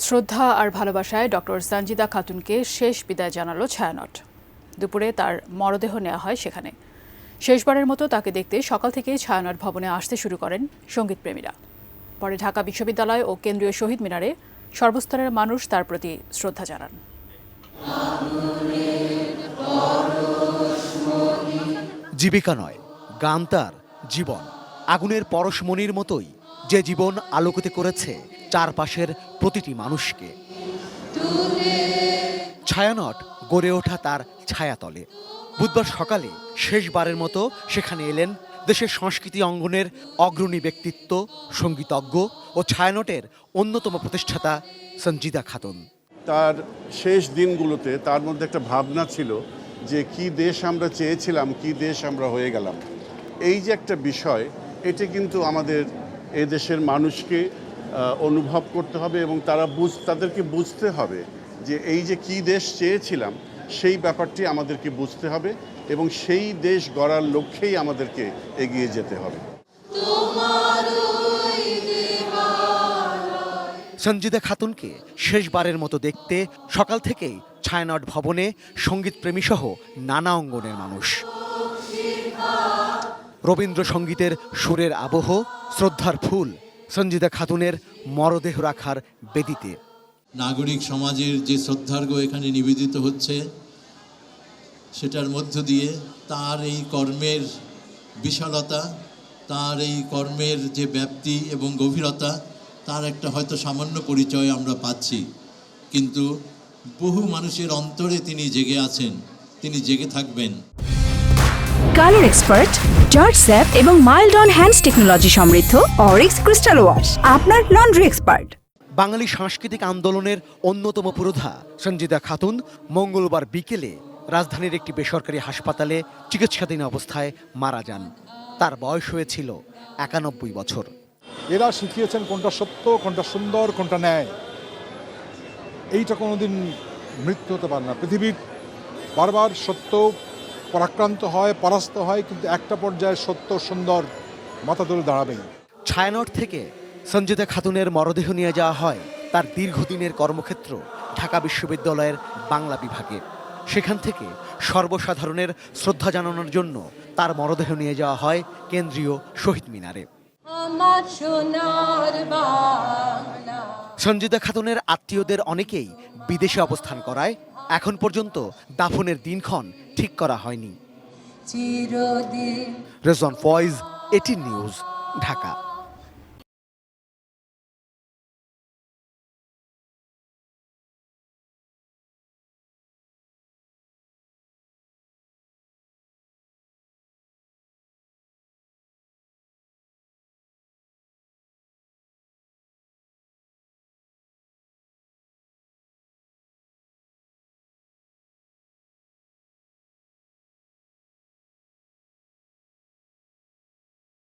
শ্রদ্ধা আর ভালোবাসায় ডক্টর সঞ্জিদা খাতুনকে শেষ বিদায় জানালো ছায়ানট। দুপুরে তার মরদেহ নেওয়া হয় সেখানে। শেষবারের মতো তাকে দেখতে সকাল থেকেই ছায়ানট ভবনে আসতে শুরু করেন সঙ্গীতপ্রেমীরা। পরে ঢাকা বিশ্ববিদ্যালয় ও কেন্দ্রীয় শহীদ মিনারে সর্বস্তরের মানুষ তার প্রতি শ্রদ্ধা জানান। জীবিকা নয়, গান তার জীবন। আগুনের পরশমণির মতোই যে জীবন আলোকিত করেছে চারপাশের প্রতিটি মানুষকে। ছায়ানট গড়ে ওঠা তার ছায়াতলে। বুধবার সকালে শেষবারের মতো সেখানে এলেন দেশের সংস্কৃতি অঙ্গনের অগ্রণী ব্যক্তিত্ব, সঙ্গীতজ্ঞ ও ছায়ানটের অন্যতম প্রতিষ্ঠাতা সঞ্জিদা খাতুন। তার শেষ দিনগুলোতে তার মধ্যে একটা ভাবনা ছিল যে কি দেশ আমরা চেয়েছিলাম, কি দেশ আমরা হয়ে গেলাম। এই যে একটা বিষয়, এটা কিন্তু আমাদের এই দেশের মানুষকে অনুভব করতে হবে এবং তাদেরকে বুঝতে হবে যে এই যে কি দেশ চেয়েছিলাম সেই ব্যাপারটি আমাদেরকে বুঝতে হবে এবং সেই দেশ গড়ার লক্ষ্যেই আমাদেরকে এগিয়ে যেতে হবে। সঞ্জিদা খাতুনকে শেষবারের মতো দেখতে সকাল থেকেই ছায়ানট ভবনে সঙ্গীতপ্রেমী সহ নানা অঙ্গনের মানুষ। রবীন্দ্রসঙ্গীতের সুরের আবহ, শ্রদ্ধার ফুল সঞ্জিদা খাতুনের মরদেহ রাখার বেদিতে। নাগরিক সমাজের যে শ্রদ্ধার্ঘ এখানে নিবেদিত হচ্ছে, সেটার মধ্য দিয়ে তার এই কর্মের বিশালতা, তার এই কর্মের যে ব্যাপ্তি এবং গভীরতা, তার একটা হয়তো সামান্য পরিচয় আমরা পাচ্ছি, কিন্তু বহু মানুষের অন্তরে তিনি জেগে আছেন, তিনি জেগে থাকবেন। কালার এক্সপার্ট, জর্জ স্যাপ এবং মাইল্ড অন হ্যান্ডস টেকনোলজি সমৃদ্ধ অরিক্স ক্রিস্টাল ওয়াশ আপনার লন্ড্রি এক্সপার্ট। বাঙালি সাংস্কৃতিক আন্দোলনের অন্যতম পুরোধা সঞ্জিদা খাতুন মঙ্গলবার বিকেলে রাজধানীর একটি বেসরকারি হাসপাতালে চিকিৎসাধীন অবস্থায় মারা যান। তার বয়স হয়েছিল 91 বছর। এরা শিখিয়েছেন কোনটা সত্য, কোনটা সুন্দর, কোনটা ন্যায়। এইটা কোনোদিন মৃত্যু হতে পারে না। পৃথিবীর বারবার সত্য পরাক্রান্ত হয়, পরাস্ত হয়, কিন্তু একটা পর্যায়ে সত্য সুন্দর মাথা তুলে দাঁড়াবেই। ছায়ানট থেকে সঞ্জিদা খাতুনের মরদেহ নিয়ে যাওয়া হয় তার দীর্ঘদিনের কর্মক্ষেত্র ঢাকা বিশ্ববিদ্যালয়ের বাংলা বিভাগে। সেখান থেকে সর্বসাধারণের শ্রদ্ধা জানানোর জন্য তার মরদেহ নিয়ে যাওয়া হয় কেন্দ্রীয় শহীদ মিনারে। সঞ্জিদা খাতুনের আত্মীয়দের অনেকেই বিদেশে অবস্থান করায় এখন পর্যন্ত দাফনের দিনক্ষণ ঠিক করা হয়নি। রেজওয়ান ফয়েজ, 18 নিউজ, ঢাকা।